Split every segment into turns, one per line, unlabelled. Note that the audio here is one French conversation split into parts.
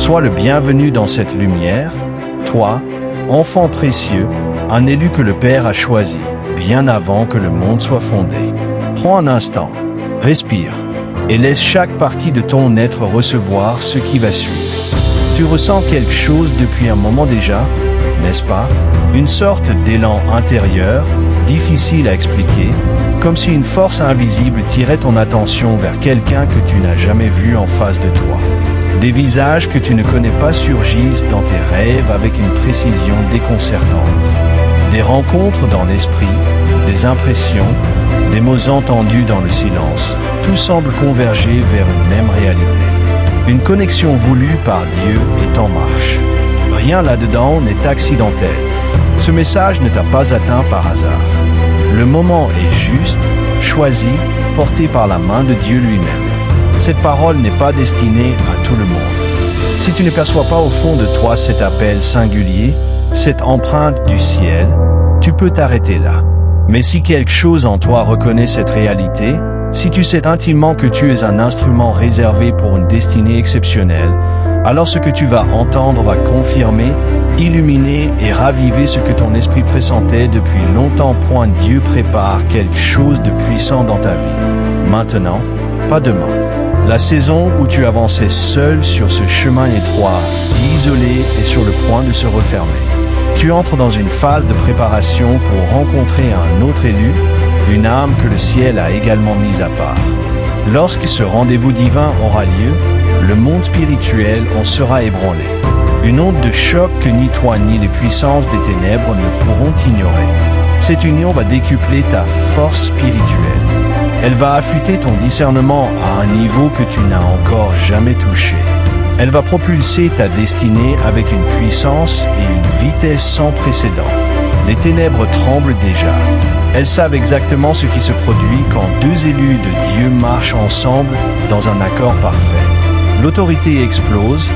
Sois le bienvenu dans cette lumière, toi, enfant précieux, un élu que le Père a choisi, bien avant que le monde soit fondé. Prends un instant, respire, et laisse chaque partie de ton être recevoir ce qui va suivre. Tu ressens quelque chose depuis un moment déjà, n'est-ce pas? Une sorte d'élan intérieur, difficile à expliquer, comme si une force invisible tirait ton attention vers quelqu'un que tu n'as jamais vu en face de toi. Des visages que tu ne connais pas surgissent dans tes rêves avec une précision déconcertante. Des rencontres dans l'esprit, des impressions, des mots entendus dans le silence, tout semble converger vers une même réalité. Une connexion voulue par Dieu est en marche. Rien là-dedans n'est accidentel. Ce message ne t'a pas atteint par hasard. Le moment est juste, choisi, porté par la main de Dieu lui-même. Cette parole n'est pas destinée à tout le monde. Si tu ne perçois pas au fond de toi cet appel singulier, cette empreinte du ciel, tu peux t'arrêter là. Mais si quelque chose en toi reconnaît cette réalité, si tu sais intimement que tu es un instrument réservé pour une destinée exceptionnelle, alors ce que tu vas entendre va confirmer, illuminer et raviver ce que ton esprit pressentait depuis longtemps. Dieu prépare quelque chose de puissant dans ta vie. Maintenant, pas demain. La saison où tu avançais seul sur ce chemin étroit, isolé et sur le point de se refermer. Tu entres dans une phase de préparation pour rencontrer un autre élu, une âme que le ciel a également mise à part. Lorsque ce rendez-vous divin aura lieu, le monde spirituel en sera ébranlé. Une onde de choc que ni toi ni les puissances des ténèbres ne pourront ignorer. Cette union va décupler ta force spirituelle. Elle va affûter ton discernement à un niveau que tu n'as encore jamais touché. Elle va propulser ta destinée avec une puissance et une vitesse sans précédent. Les ténèbres tremblent déjà. Elles savent exactement ce qui se produit quand deux élus de Dieu marchent ensemble dans un accord parfait. L'autorité explose,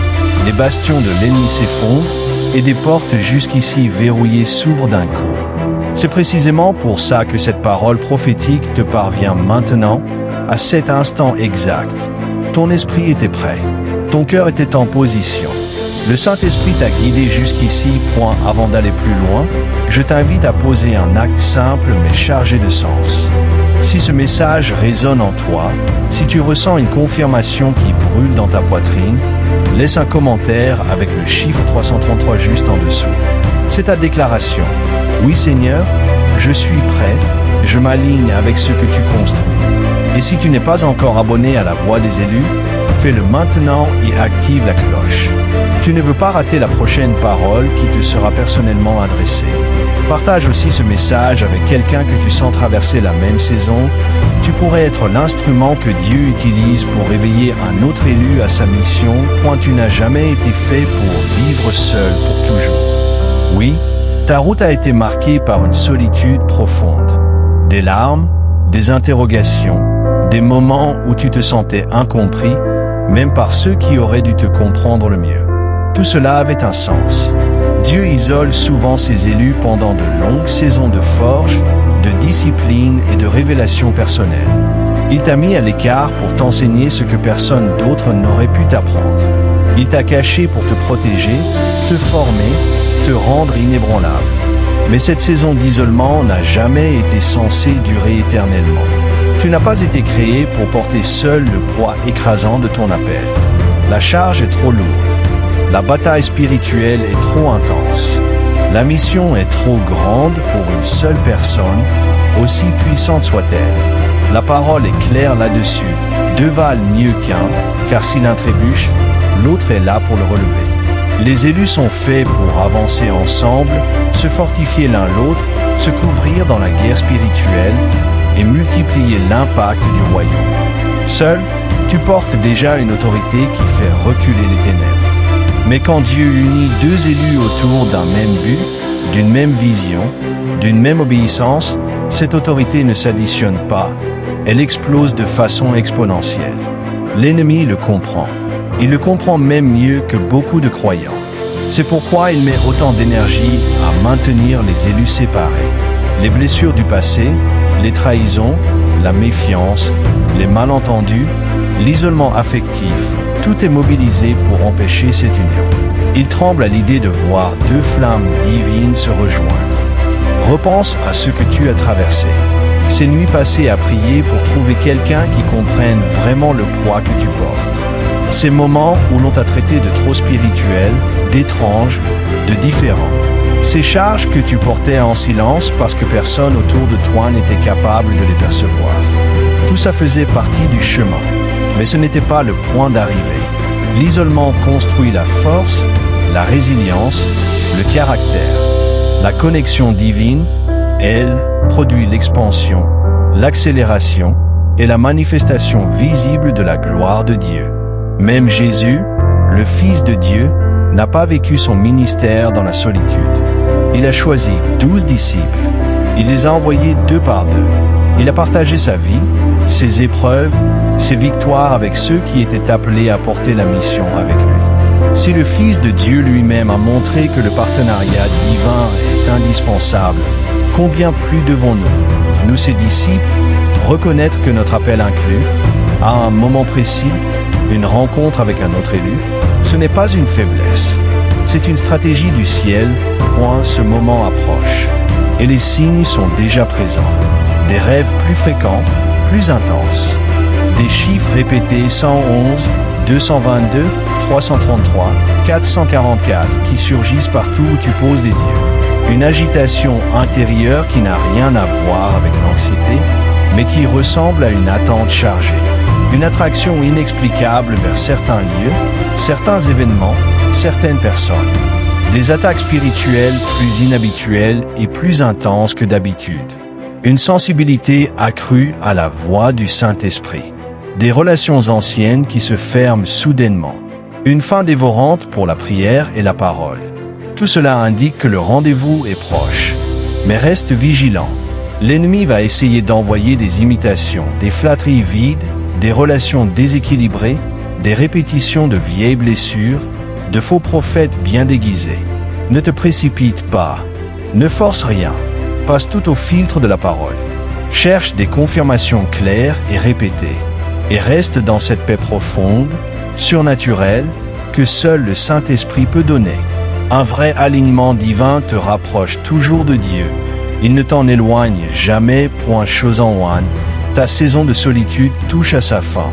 les bastions de l'ennemi s'effondrent et des portes jusqu'ici verrouillées s'ouvrent d'un coup. C'est précisément pour ça que cette parole prophétique te parvient maintenant, à cet instant exact. Ton esprit était prêt, ton cœur était en position. Le Saint-Esprit t'a guidé jusqu'ici. Avant d'aller plus loin, je t'invite à poser un acte simple mais chargé de sens. Si ce message résonne en toi, si tu ressens une confirmation qui brûle dans ta poitrine, laisse un commentaire avec le chiffre 333 juste en dessous. C'est ta déclaration. Oui Seigneur, je suis prêt, je m'aligne avec ce que tu construis. Et si tu n'es pas encore abonné à la Voix des élus, fais-le maintenant et active la cloche. Tu ne veux pas rater la prochaine parole qui te sera personnellement adressée. Partage aussi ce message avec quelqu'un que tu sens traverser la même saison. Tu pourrais être l'instrument que Dieu utilise pour réveiller un autre élu à sa mission. Tu n'as jamais été fait pour vivre seul pour toujours. Oui, ta route a été marquée par une solitude profonde. Des larmes, des interrogations, des moments où tu te sentais incompris, même par ceux qui auraient dû te comprendre le mieux. Tout cela avait un sens. Dieu isole souvent ses élus pendant de longues saisons de forge, de discipline et de révélation personnelle. Il t'a mis à l'écart pour t'enseigner ce que personne d'autre n'aurait pu t'apprendre. Il t'a caché pour te protéger, te former, te rendre inébranlable. Mais cette saison d'isolement n'a jamais été censée durer éternellement. Tu n'as pas été créé pour porter seul le poids écrasant de ton appel. La charge est trop lourde. La bataille spirituelle est trop intense. La mission est trop grande pour une seule personne, aussi puissante soit-elle. La parole est claire là-dessus. Deux valent mieux qu'un, car si l'un trébuche, l'autre est là pour le relever. Les élus sont faits pour avancer ensemble, se fortifier l'un l'autre, se couvrir dans la guerre spirituelle et multiplier l'impact du royaume. Seul, tu portes déjà une autorité qui fait reculer les ténèbres. Mais quand Dieu unit deux élus autour d'un même but, d'une même vision, d'une même obéissance, cette autorité ne s'additionne pas, elle explose de façon exponentielle. L'ennemi le comprend. Il le comprend même mieux que beaucoup de croyants. C'est pourquoi il met autant d'énergie à maintenir les élus séparés. Les blessures du passé, les trahisons, la méfiance, les malentendus, l'isolement affectif, Tout est mobilisé pour empêcher cette union. Il tremble à l'idée de voir deux flammes divines se rejoindre. Repense à ce que tu as traversé. Ces nuits passées à prier pour trouver quelqu'un qui comprenne vraiment le poids que tu portes. Ces moments où l'on t'a traité de trop spirituel, d'étrange, de différent. Ces charges que tu portais en silence parce que personne autour de toi n'était capable de les percevoir. Tout ça faisait partie du chemin, mais ce n'était pas le point d'arrivée. L'isolement construit la force, la résilience, le caractère. La connexion divine, elle, produit l'expansion, l'accélération et la manifestation visible de la gloire de Dieu. Même Jésus, le Fils de Dieu, n'a pas vécu son ministère dans la solitude. Il a choisi 12 disciples. Il les a envoyés 2 par 2. Il a partagé sa vie, ses épreuves, ses victoires avec ceux qui étaient appelés à porter la mission avec lui. Si le Fils de Dieu lui-même a montré que le partenariat divin est indispensable, combien plus devons-nous, nous ses disciples, reconnaître que notre appel inclut, à un moment précis, une rencontre avec un autre élu? Ce n'est pas une faiblesse, c'est une stratégie du ciel, point ce moment approche. Et les signes sont déjà présents. Des rêves plus fréquents, plus intenses. Des chiffres répétés 111, 222, 333, 444 qui surgissent partout où tu poses les yeux. Une agitation intérieure qui n'a rien à voir avec l'anxiété, mais qui ressemble à une attente chargée. Une attraction inexplicable vers certains lieux, certains événements, certaines personnes. Des attaques spirituelles plus inhabituelles et plus intenses que d'habitude. Une sensibilité accrue à la voix du Saint-Esprit. Des relations anciennes qui se ferment soudainement. Une faim dévorante pour la prière et la parole. Tout cela indique que le rendez-vous est proche. Mais reste vigilant. L'ennemi va essayer d'envoyer des imitations, des flatteries vides, des relations déséquilibrées, des répétitions de vieilles blessures, de faux prophètes bien déguisés. Ne te précipite pas. Ne force rien. Passe tout au filtre de la parole. Cherche des confirmations claires et répétées. Et reste dans cette paix profonde, surnaturelle, que seul le Saint-Esprit peut donner. Un vrai alignement divin te rapproche toujours de Dieu. Il ne t'en éloigne jamais, point chose en one. Ta saison de solitude touche à sa fin.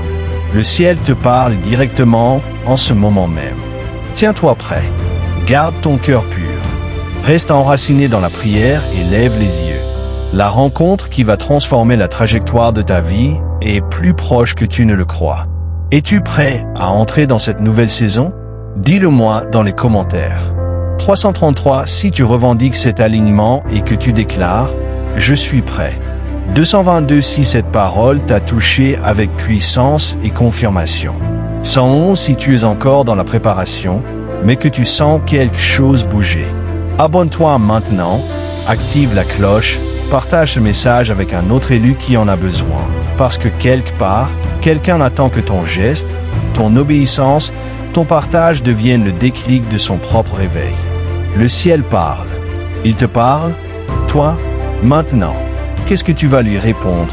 Le ciel te parle directement en ce moment même. Tiens-toi prêt. Garde ton cœur pur. Reste enraciné dans la prière et lève les yeux. La rencontre qui va transformer la trajectoire de ta vie est plus proche que tu ne le crois. Es-tu prêt à entrer dans cette nouvelle saison? Dis-le-moi dans les commentaires. 333 si tu revendiques cet alignement et que tu déclares « Je suis prêt ». 222 si cette parole t'a touché avec puissance et confirmation. 111 si tu es encore dans la préparation, mais que tu sens quelque chose bouger. Abonne-toi maintenant, active la cloche, partage ce message avec un autre élu qui en a besoin. Parce que quelque part, quelqu'un attend que ton geste, ton obéissance, ton partage deviennent le déclic de son propre réveil. Le ciel parle. Il te parle, toi, maintenant. Qu'est-ce que tu vas lui répondre?